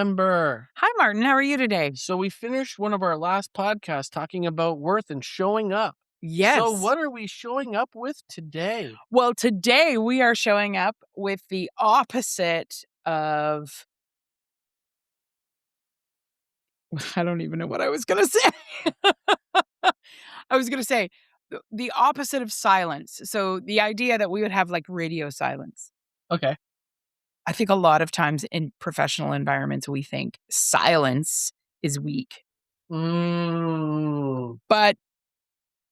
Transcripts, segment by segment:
Amber. Hi, Martin. How are you today? So we finished one of our last podcasts talking about worth and showing up. Yes. So what are we showing up with today? Well, today we are showing up with the opposite of. I don't even know what I was going to say. I was going to say the opposite of silence. So the idea that we would have like radio silence. Okay. I think a lot of times in professional environments, we think silence is weak. But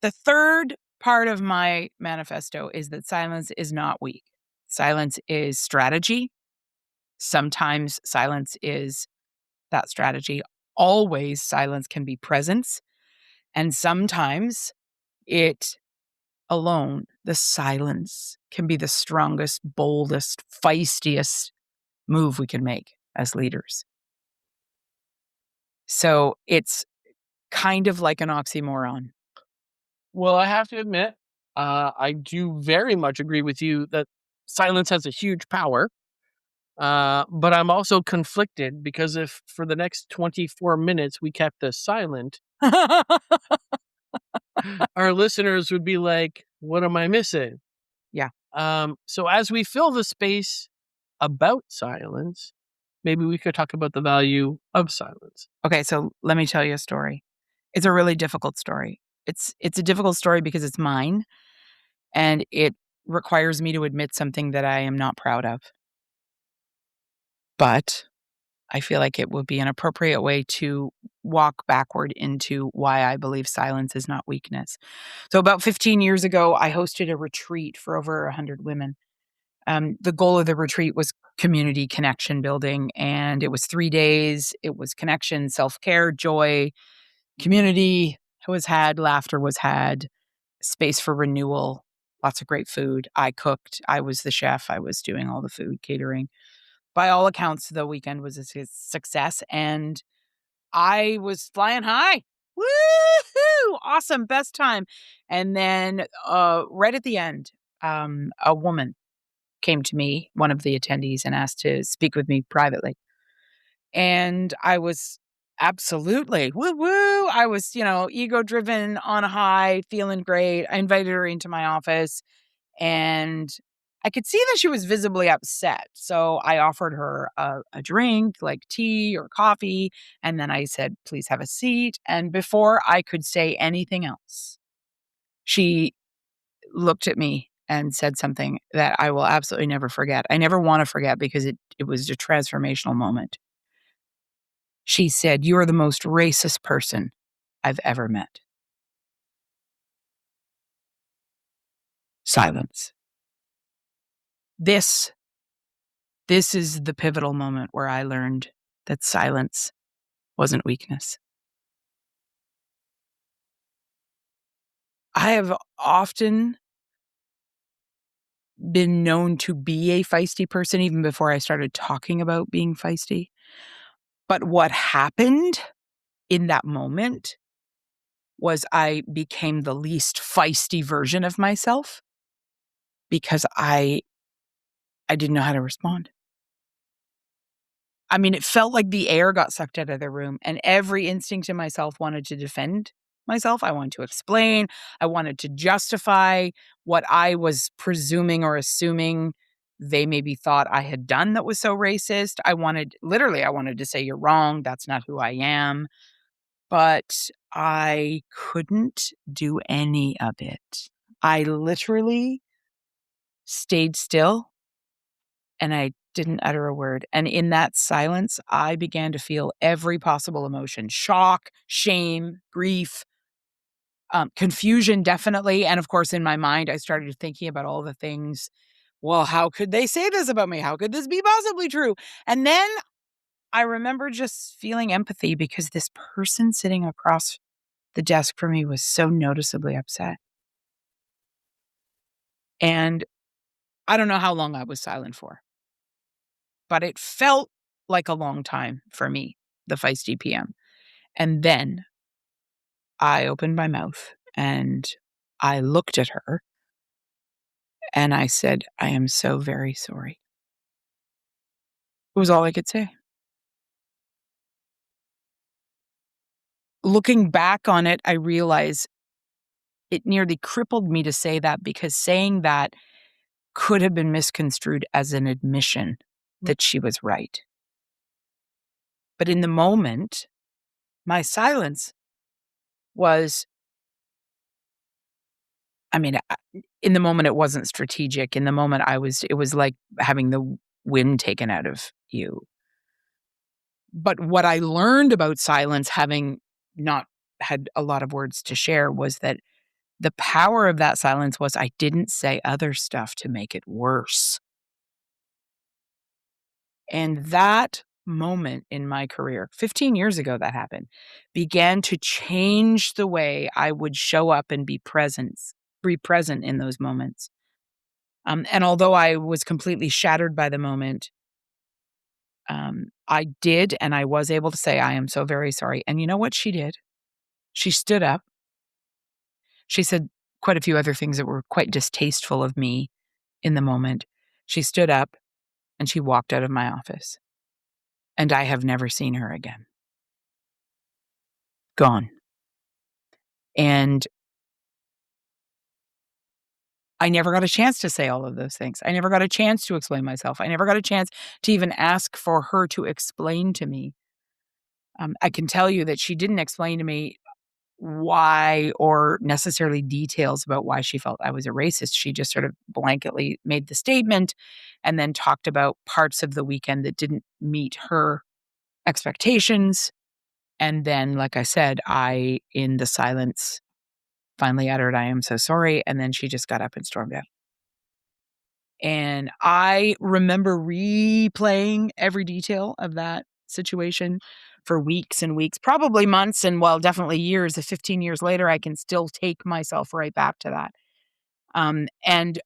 the third part of my manifesto is that silence is not weak. Silence is strategy. Sometimes silence is that strategy. Always silence can be presence. And sometimes it alone, the silence, can be the strongest, boldest, feistiest move we can make as leaders. So it's kind of like an oxymoron. Well, I have to admit, I do very much agree with you that silence has a huge power. But I'm also conflicted because if for the next 24 minutes we kept this silent, our listeners would be like, what am I missing? Yeah. So as we fill the space about silence, maybe we could talk about the value of silence. Okay, so let me tell you a story. It's a really difficult story. It's a difficult story because it's mine, and it requires me to admit something that I am not proud of. But I feel like it would be an appropriate way to walk backward into why I believe silence is not weakness. So about 15 years ago, I hosted a retreat for over 100 women. The goal of the retreat was community connection building, and it was 3 days. It was connection, self-care, joy, community was had, laughter was had, space for renewal, lots of great food. I cooked. I was the chef. I was doing all the food catering. By all accounts, the weekend was a success, and I was flying high. Woohoo! Awesome, best time. And then right at the end, a woman came to me, one of the attendees, and asked to speak with me privately. And I was absolutely woo woo. I was, ego driven on a high, feeling great. I invited her into my office, and I could see that she was visibly upset. So I offered her a drink, like tea or coffee. And then I said, please have a seat. And before I could say anything else, she looked at me and said something that I will absolutely never forget. I never want to forget because it was a transformational moment. She said, "You are the most racist person I've ever met." Silence. This is the pivotal moment where I learned that silence wasn't weakness. I have often been known to be a feisty person even before I started talking about being feisty. But what happened in that moment was I became the least feisty version of myself because I didn't know how to respond. I mean, it felt like the air got sucked out of the room, and every instinct in myself wanted to defend myself. I wanted to explain. I wanted to justify what I was presuming or assuming they maybe thought I had done that was so racist. I wanted to say, you're wrong. That's not who I am. But I couldn't do any of it. I literally stayed still and I didn't utter a word. And in that silence, I began to feel every possible emotion: shock, shame, grief, confusion, definitely. And of course, in my mind, I started thinking about all the things. Well, how could they say this about me? How could this be possibly true? And then I remember just feeling empathy because this person sitting across the desk from me was so noticeably upset. And I don't know how long I was silent for, but it felt like a long time for me, the feisty PM. And then I opened my mouth and I looked at her and I said, "I am so very sorry." It was all I could say. looking back on it, I realize it nearly crippled me to say that, because saying that could have been misconstrued as an admission that she was right. But in the moment, my silence was, I mean, in the moment, it wasn't strategic. In the moment, it was like having the wind taken out of you. But what I learned about silence, having not had a lot of words to share, was that the power of that silence was I didn't say other stuff to make it worse. And that moment in my career, 15 years ago that happened, began to change the way I would show up and be present in those moments. And although I was completely shattered by the moment, I did, and I was able to say, I am so very sorry. And you know what she did? She stood up. She said quite a few other things that were quite distasteful of me in the moment. She stood up and she walked out of my office. And I have never seen her again. Gone. And I never got a chance to say all of those things. I never got a chance to explain myself. I never got a chance to even ask for her to explain to me. I can tell you that she didn't explain to me why, or necessarily details about why she felt I was a racist. She just sort of blanketly made the statement and then talked about parts of the weekend that didn't meet her expectations. And then, like I said, I, in the silence, finally uttered, I am so sorry. And then she just got up and stormed out. And I remember replaying every detail of that situation for weeks and weeks, probably months, and well, definitely years. 15 years later, I can still take myself right back to that. And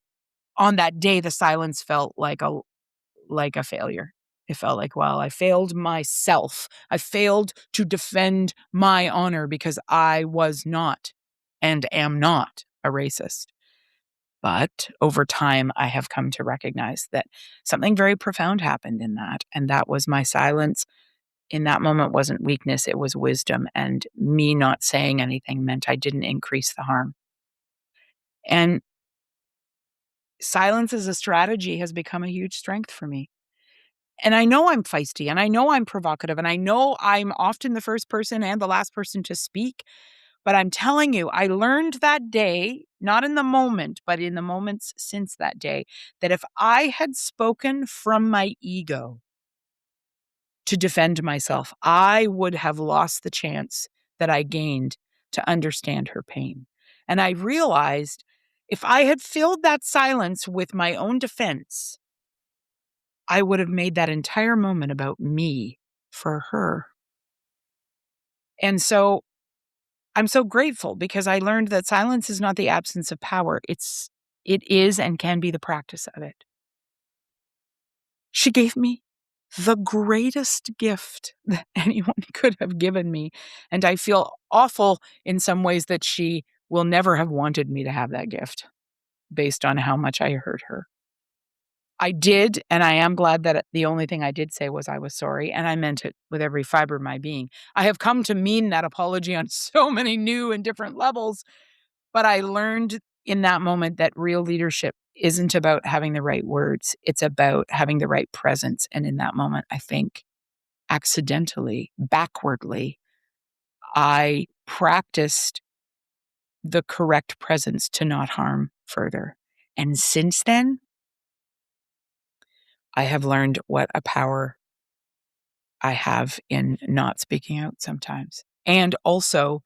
on that day, the silence felt like a failure. It felt like, well, I failed myself. I failed to defend my honor because I was not and am not a racist. But over time, I have come to recognize that something very profound happened in that. And that was my silence in that moment wasn't weakness, it was wisdom. And me not saying anything meant I didn't increase the harm. And silence as a strategy has become a huge strength for me. And I know I'm feisty, and I know I'm provocative, and I know I'm often the first person and the last person to speak. But I'm telling you, I learned that day, not in the moment, but in the moments since that day, that if I had spoken from my ego to defend myself, I would have lost the chance that I gained to understand her pain. And I realized if I had filled that silence with my own defense, I would have made that entire moment about me for her. And so I'm so grateful because I learned that silence is not the absence of power. It is and can be the practice of it. She gave me the greatest gift that anyone could have given me. And I feel awful in some ways that she will never have wanted me to have that gift based on how much I hurt her. I did, and I am glad that the only thing I did say was I was sorry, and I meant it with every fiber of my being. I have come to mean that apology on so many new and different levels, but I learned in that moment that real leadership isn't about having the right words. It's about having the right presence. And in that moment, I think accidentally, backwardly, I practiced the correct presence to not harm further. And since then, I have learned what a power I have in not speaking out sometimes. And also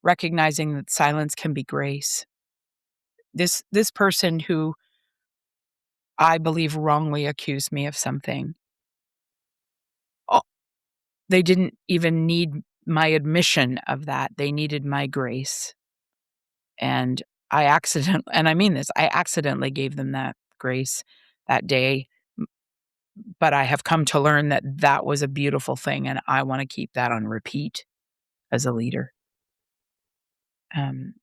recognizing that silence can be grace. This person who I believe wrongly accused me of something, oh, they didn't even need my admission of that. They needed my grace. And I mean this, I accidentally gave them that grace that day. But I have come to learn that that was a beautiful thing, and I want to keep that on repeat as a leader. And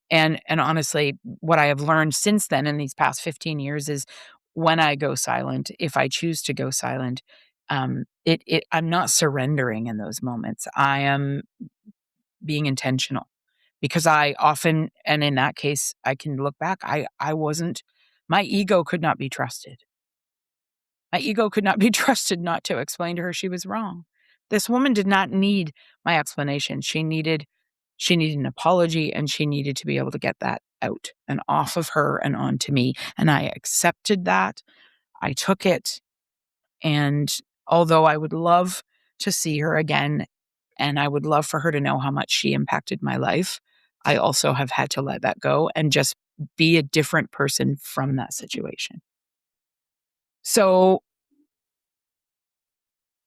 honestly, what I have learned since then in these past 15 years is when I go silent, if I choose to go silent, I'm not surrendering in those moments. I am being intentional. Because I often, and in that case, I can look back, I wasn't, my ego could not be trusted. My ego could not be trusted not to explain to her she was wrong. This woman did not need my explanation. She needed an apology, and she needed to be able to get that out and off of her and onto me. And I accepted that. I took it. And although I would love to see her again, and I would love for her to know how much she impacted my life, I also have had to let that go and just be a different person from that situation. So,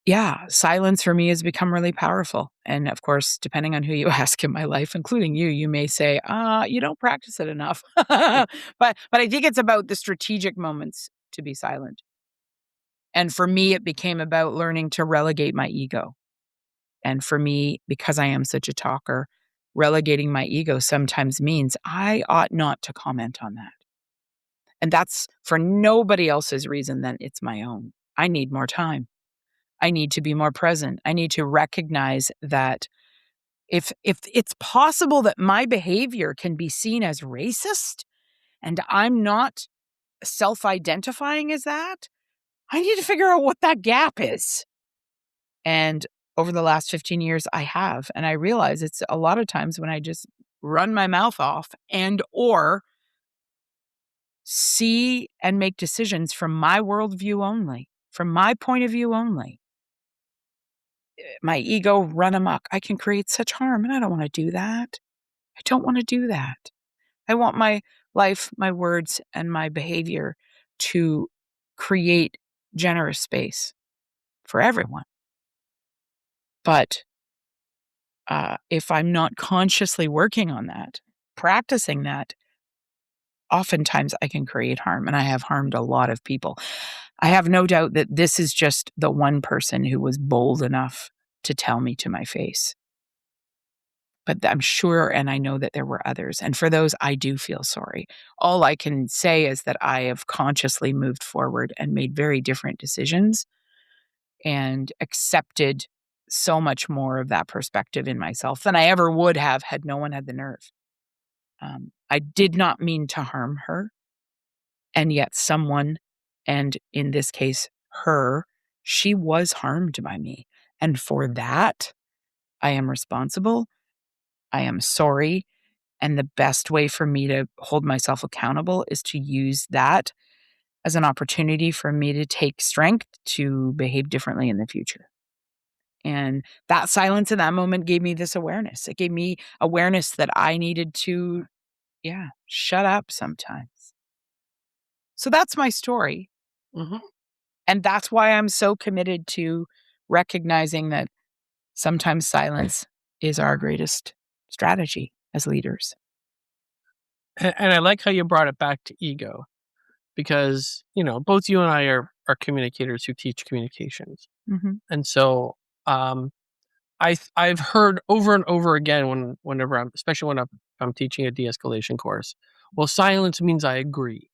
yeah, silence for me has become really powerful. And of course, depending on who you ask in my life, including you, you may say, you don't practice it enough. But I think it's about the strategic moments to be silent. And for me, it became about learning to relegate my ego. And for me, because I am such a talker, relegating my ego sometimes means I ought not to comment on that. And that's for nobody else's reason than it's my own. I need more time. I need to be more present. I need to recognize that if it's possible that my behavior can be seen as racist and I'm not self-identifying as that, I need to figure out what that gap is. And over the last 15 years, I have. And I realize it's a lot of times when I just run my mouth off and or see and make decisions from my worldview only, from my point of view only. My ego run amok. I can create such harm, and I don't want to do that. I don't want to do that. I want my life, my words, and my behavior to create generous space for everyone. But if I'm not consciously working on that, practicing that, oftentimes I can create harm, and I have harmed a lot of people. I have no doubt that this is just the one person who was bold enough to tell me to my face. But I'm sure, and I know that there were others. And for those, I do feel sorry. All I can say is that I have consciously moved forward and made very different decisions and accepted so much more of that perspective in myself than I ever would have had no one had the nerve. I did not mean to harm her. And yet someone, and in this case, her, she was harmed by me. And for that, I am responsible. I am sorry. And the best way for me to hold myself accountable is to use that as an opportunity for me to take strength to behave differently in the future. And that silence in that moment gave me this awareness. It gave me awareness that I needed to, shut up sometimes. So that's my story. Mhm. And that's why I'm so committed to recognizing that sometimes silence is our greatest strategy as leaders. And I like how you brought it back to ego because, both you and I are communicators who teach communications. Mhm. And so, I've heard over and over again whenever especially when I'm teaching a de-escalation course, well, silence means I agree.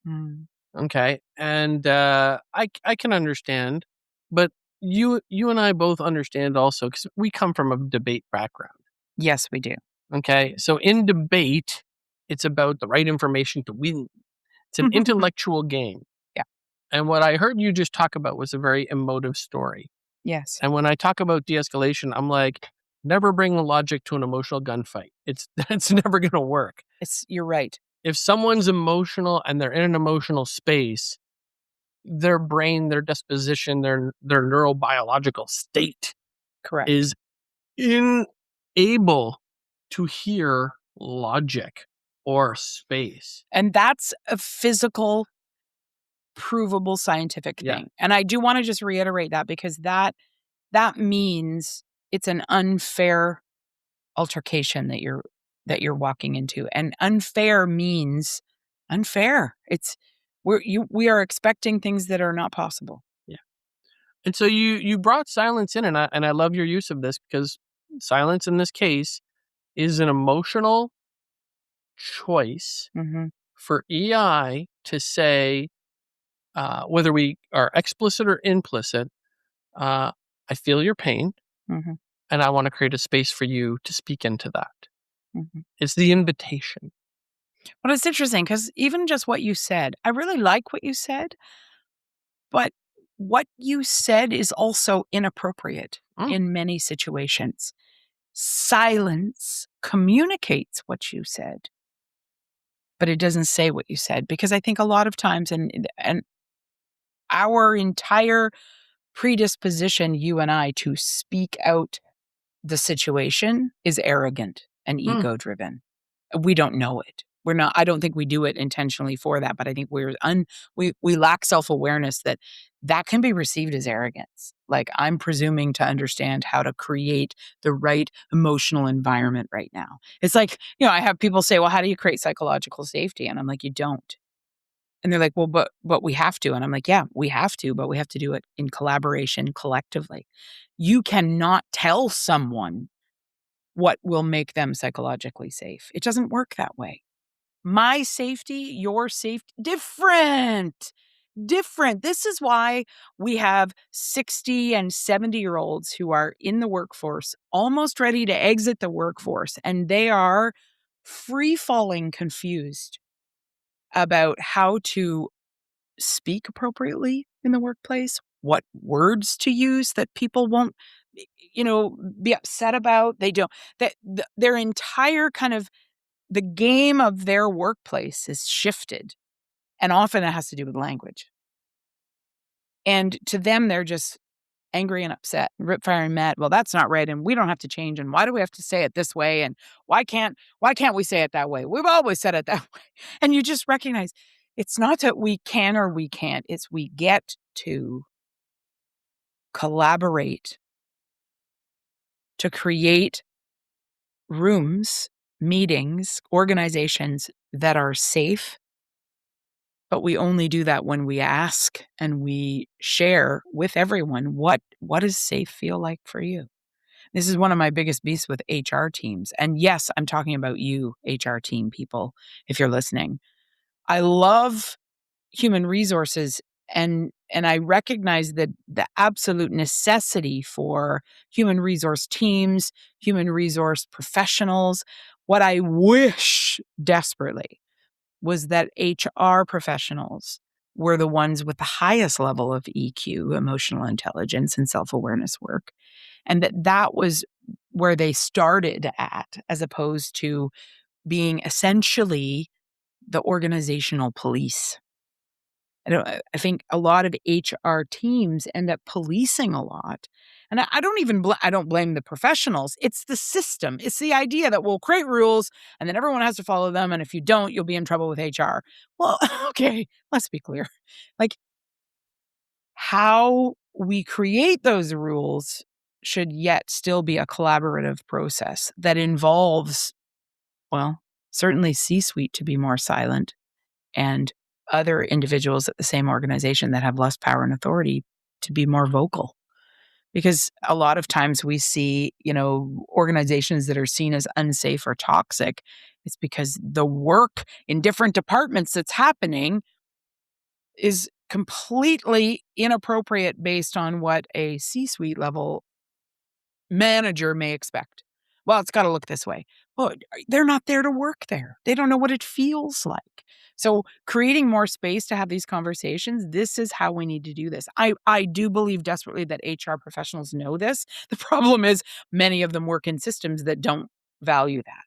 Mm. Okay. And, I can understand, but you and I both understand also because we come from a debate background. Yes, we do. Okay. So in debate, it's about the right information to win. It's an intellectual game. Yeah. And what I heard you just talk about was a very emotive story. Yes. And when I talk about de-escalation, I'm like, never bring logic to an emotional gunfight. That's never going to work. You're right. If someone's emotional and they're in an emotional space, their brain, their disposition, their neurobiological state Correct. is unable to hear logic or space. And that's a physical, provable scientific Yeah. thing. And I do want to just reiterate that because that means it's an unfair altercation that you're walking into. And unfair means unfair. We are expecting things that are not possible. Yeah. And so you brought silence in, and I love your use of this because silence in this case is an emotional choice Mhm. for EI to say, whether we are explicit or implicit, I feel your pain. Mhm. and I want to create a space for you to speak into that. Mhm. It's the invitation. Well, it's interesting because even just what you said, I really like what you said, but what you said is also inappropriate Mm, in many situations. Silence communicates what you said, but it doesn't say what you said because I think a lot of times and our entire predisposition, you and I, to speak out the situation is arrogant and mm, ego driven. We don't know it. We're not I don't think we do it intentionally for that, but I think we lack self-awareness that that can be received as arrogance. Like I'm presuming to understand how to create the right emotional environment right now. It's like, I have people say, "Well, how do you create psychological safety?" And I'm like, "You don't." And they're like, "Well, but we have to." And I'm like, "Yeah, we have to, but we have to do it in collaboration collectively." You cannot tell someone what will make them psychologically safe. It doesn't work that way. My safety, your safety, different. Different. This is why we have 60 and 70-year-olds who are in the workforce, almost ready to exit the workforce, and they are free falling confused about how to speak appropriately in the workplace, what words to use that people won't be upset about. They don't that their entire kind of the game of their workplace is shifted, and often it has to do with language. And to them, they're just angry and upset, rip, firing mad. Well, that's not right, and we don't have to change. And why do we have to say it this way? And why can't we say it that way? We've always said it that way. And you just recognize it's not that we can or we can't. It's we get to collaborate to create rooms, meetings, organizations that are safe, but we only do that when we ask and we share with everyone what does safe feel like for you. This is one of my biggest beasts with HR teams. And yes, I'm talking about you, HR team people, if you're listening. I love human resources and I recognize that the absolute necessity for human resource teams, human resource professionals. What I wish desperately was that HR professionals were the ones with the highest level of EQ, emotional intelligence, and self awareness work. And that was where they started at, as opposed to being essentially the organizational police. I think a lot of HR teams end up policing a lot. And I don't even I don't blame the professionals. It's the system. It's the idea that we'll create rules and then everyone has to follow them. And if you don't, you'll be in trouble with HR. Well, okay, let's be clear. Like how we create those rules should yet still be a collaborative process that involves, well, certainly C-suite to be more silent and other individuals at the same organization that have less power and authority to be more vocal. Because a lot of times we see, organizations that are seen as unsafe or toxic. It's because the work in different departments that's happening is completely inappropriate based on what a C suite level manager may expect. Well, it's got to look this way. Well, they're not there to work there. They don't know what it feels like. So, creating more space to have these conversations, this is how we need to do this. I do believe desperately that HR professionals know this. The problem is many of them work in systems that don't value that.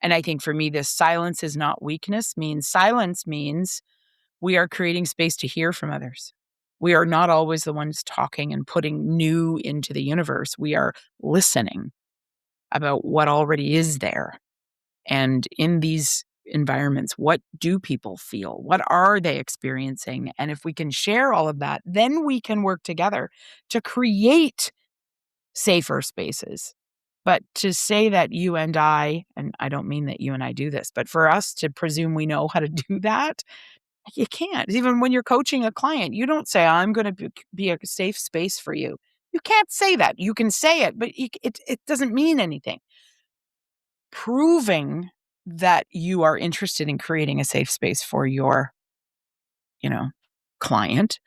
And I think for me, this silence is not weakness means silence means we are creating space to hear from others. We are not always the ones talking and putting new into the universe. We are listening about what already is there. And in these environments, what do people feel? What are they experiencing? And if we can share all of that, then we can work together to create safer spaces. But to say that you and I don't mean that you and I do this, but for us to presume we know how to do that, you can't. Even when you're coaching a client, you don't say, I'm going to be a safe space for you. You can't say that. You can say it, but it doesn't mean anything. Proving that you are interested in creating a safe space for your, you know, client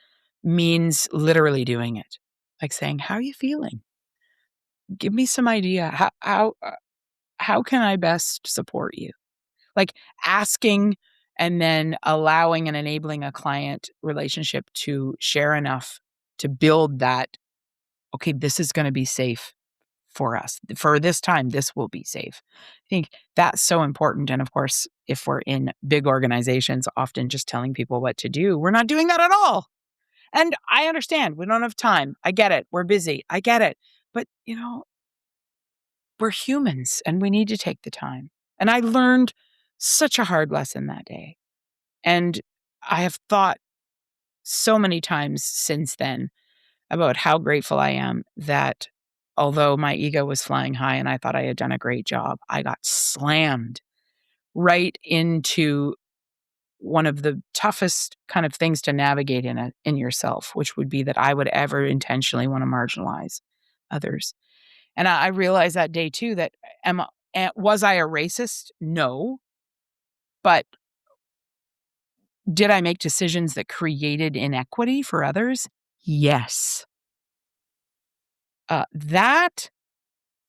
means literally doing it. Like saying, how are you feeling? give me some idea. How can I best support you? Like asking and then allowing and enabling a client relationship to share enough to build that, okay, this is going to be safe for us. For this time, this will be safe. I think that's so important. And of course, if we're in big organizations, often just telling people what to do, we're not doing that at all. And I understand we don't have time. I get it. We're busy. I get it. But, we're humans and we need to take the time. And I learned such a hard lesson that day. And I have thought so many times since then about how grateful I am that although my ego was flying high and I thought I had done a great job, I got slammed right into one of the toughest kind of things to navigate in yourself, which would be that I would ever intentionally want to marginalize others. And I realized that day too that was I a racist? No. But did I make decisions that created inequity for others? Yes. That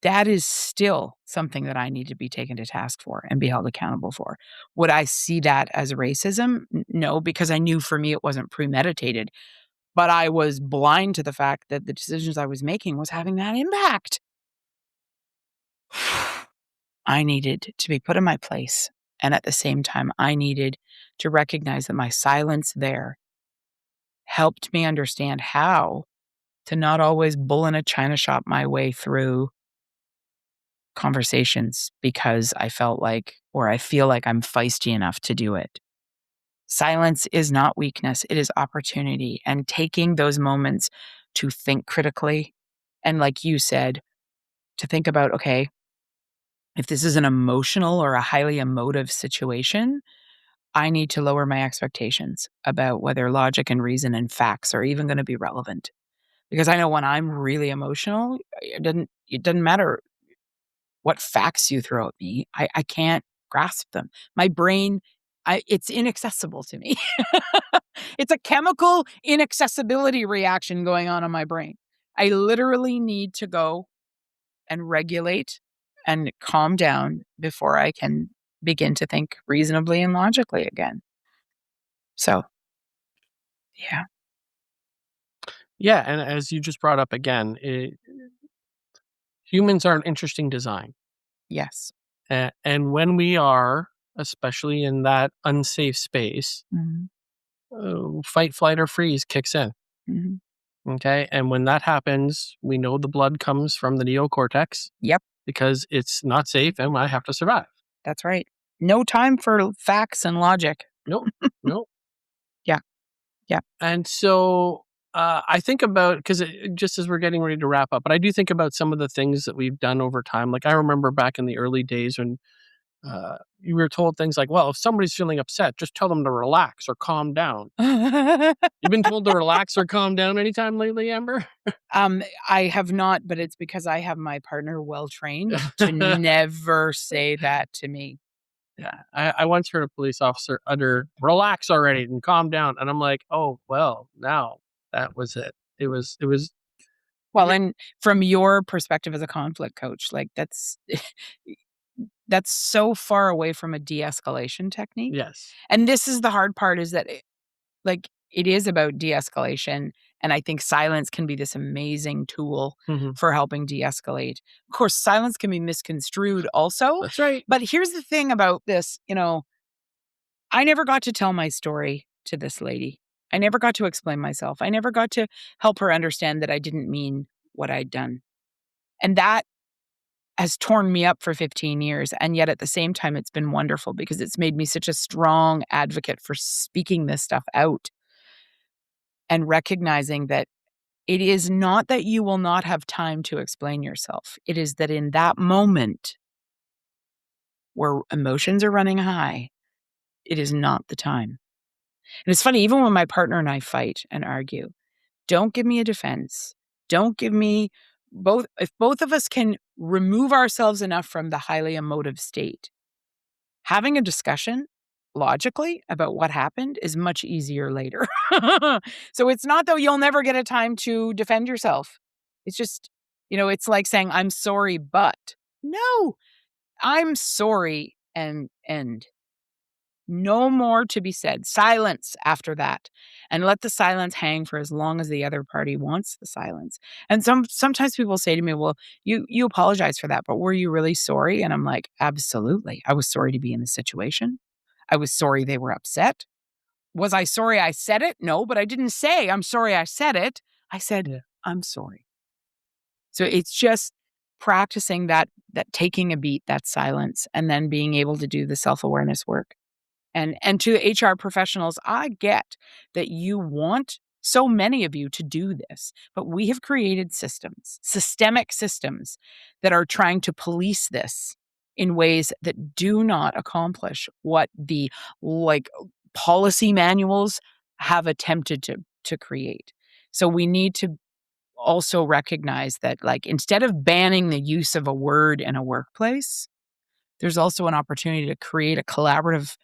is still something that I need to be taken to task for and be held accountable for. Would I see that as racism? No, because I knew for me it wasn't premeditated, but I was blind to the fact that the decisions I was making was having that impact. I needed to be put in my place. And at the same time, I needed to recognize that my silence there helped me understand how to not always bull in a china shop my way through conversations because I felt like, or I feel like I'm feisty enough to do it. Silence is not weakness, it is opportunity. And taking those moments to think critically. And like you said, to think about, okay, if this is an emotional or a highly emotive situation, I need to lower my expectations about whether logic and reason and facts are even going to be relevant. Because I know when I'm really emotional, it doesn't matter what facts you throw at me. I can't grasp them. My brain, it's inaccessible to me. It's a chemical inaccessibility reaction going on in my brain. I literally need to go and regulate and calm down before I can begin to think reasonably and logically again. So, yeah. Yeah, and as you just brought up again, humans are an interesting design. Yes. And when we are, especially in that unsafe space, Mhm. fight, flight, or freeze kicks in. Mhm. Okay. And when that happens, we know the blood comes from the neocortex Yep, because it's not safe and I have to survive. that's right. No time for facts and logic. Nope. Nope. Yeah. Yeah. And so I think about, because just as we're getting ready to wrap up, but I do think about some of the things that we've done over time. Like I remember back in the early days when you were told things like, well, if somebody's feeling upset, just tell them to relax or calm down. You've been told to relax or calm down anytime lately, Amber? I have not, but it's because I have my partner well trained to never say that to me. Yeah. I once heard a police officer utter, relax already and calm down. And I'm like, oh, well, now that was it. It was, Well, and from your perspective as a conflict coach, like that's so far away from a de-escalation technique. yes. And this is the hard part is that it is about de-escalation. And I think silence can be this amazing tool Mhm. for helping de-escalate. Of course, silence can be misconstrued also. That's right. But here's the thing about this, I never got to tell my story to this lady. I never got to explain myself. I never got to help her understand that I didn't mean what I'd done. And that has torn me up for 15 years. And yet at the same time, it's been wonderful because it's made me such a strong advocate for speaking this stuff out and recognizing that it is not that you will not have time to explain yourself. It is that in that moment where emotions are running high, it is not the time. And it's funny, even when my partner and I fight and argue, don't give me a defense. Don't give me both. If both of us can remove ourselves enough from the highly emotive state, having a discussion logically about what happened is much easier later. So it's not that you'll never get a time to defend yourself. It's just It's like saying, I'm sorry, but no, I'm sorry and end. No more to be said. Silence after that. And let the silence hang for as long as the other party wants the silence. And sometimes people say to me, "Well, you apologize for that, but were you really sorry?" And I'm like, "Absolutely. I was sorry to be in the situation. I was sorry they were upset. Was I sorry I said it? No, but I didn't say I'm sorry I said it. I said, Yeah. I'm sorry." So it's just practicing that taking a beat, that silence, and then being able to do the self-awareness work. And to HR professionals, I get that you want so many of you to do this, but we have created systems, systemic systems that are trying to police this in ways that do not accomplish what the like policy manuals have attempted to create. So we need to also recognize that instead of banning the use of a word in a workplace, there's also an opportunity to create a collaborative,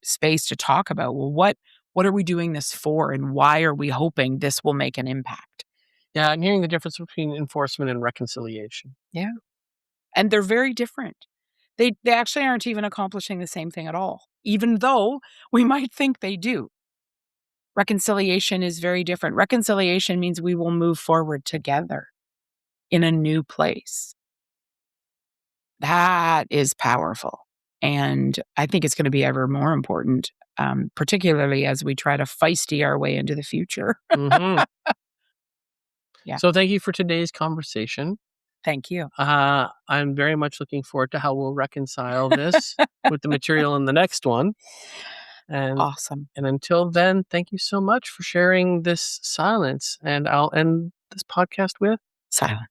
space to talk about, well, what are we doing this for and why are we hoping this will make an impact? Yeah, I'm hearing the difference between enforcement and reconciliation. Yeah. And they're very different. They actually aren't even accomplishing the same thing at all, even though we might think they do. Reconciliation is very different. Reconciliation means we will move forward together in a new place. That is powerful. And I think it's going to be ever more important, particularly as we try to feisty our way into the future. Mhm. Yeah. So thank you for today's conversation. Thank you. I'm very much looking forward to how we'll reconcile this with the material in the next one. And Awesome. and until then, thank you so much for sharing this silence. And I'll end this podcast with Silence.